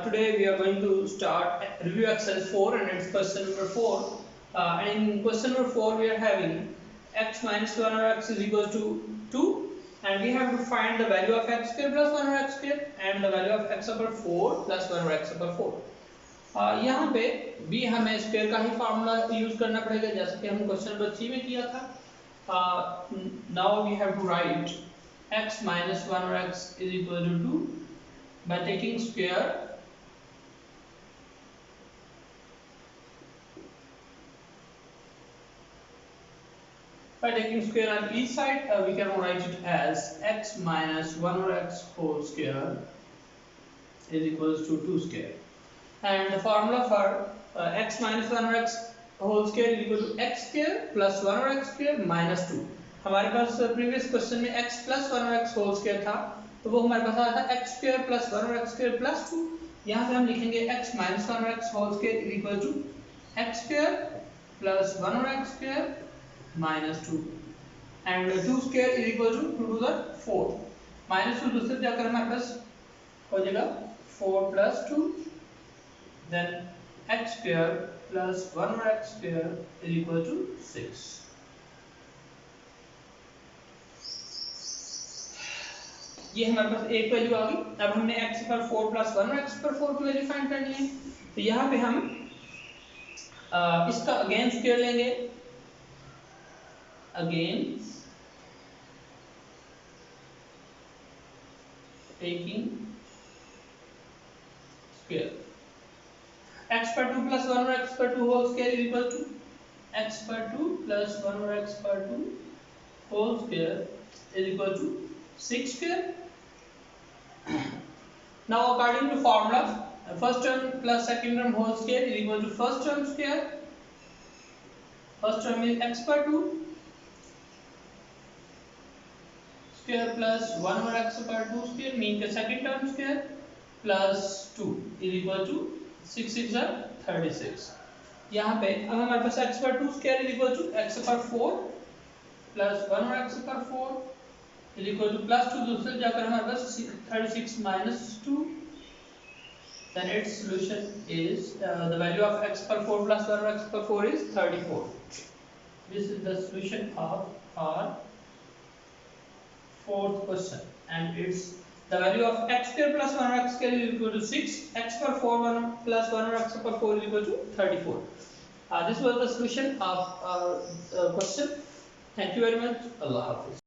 Today we are going to start review exercise 4 and it's question number 4. And in question number 4 we are having x minus 1 over x is equal to 2, and we have to find the value of x square plus 1 over x square and the value of x upon 4 plus 1 over x upon 4. यहाँ पे भी हमें square का ही formula use करना पड़ेगा जैसे कि हम क्वेश्चन नंबर 3 में किया था. Now we have to write x minus 1 over x is equal to 2 by taking square on each side. We can write it as x minus 1 over x whole square is equals to 2 square, and the formula for x minus 1 over x whole square is equal to x square plus 1 over x square minus 2. हमारे पास previous question में x plus 1 over x whole square था, तो वो हमारे पास आया था x square plus 1 over x square plus 2. यहाँ पे हम लिखेंगे x minus 1 over x whole square is equal to x square plus 1 over x square minus 2, and 2 square is equal to 2 to the 4. minus 2 दूसरे जाकर हमारे पास हो जाएगा 4 plus 2, then x square plus 1 over x square is equal to 6. ये हमारे पास एक value आ गई. अब हमने x पर 4 plus 1 और x पर 4 की वैल्यू फाइंड करनी है. तो यहाँ पे हम इसका अगेन स्क्वायर लेंगे. अगेन टेकिंग स्क्वायर, x पर 2 plus 1 और x पर 2 whole square is equal to x पर 2 plus 1 और x पर 2 whole square is equal to 6 square. Now according to formula, first term plus second term whole square is equal to first term square. First term is x per 2 square plus 1 over x per 2 square, mean the second term square plus 2 is equal to 6 6 are 36. यहाँ पे अब हमारे पास x per 2 square is equal to x per 4 plus 1 over x per 4 is equal to plus 2 दूसरे जाकर हमारे पास 36 minus 2. Then its solution is the value of x per 4 plus 1 over x per 4 is 34. This is the solution of our fourth question, and it's the value of x square plus 1 over x square is equal to 6. X per 4 1 plus 1 over x per 4 is equal to 34. This was the solution of our question. Thank you very much. Allah Hafiz.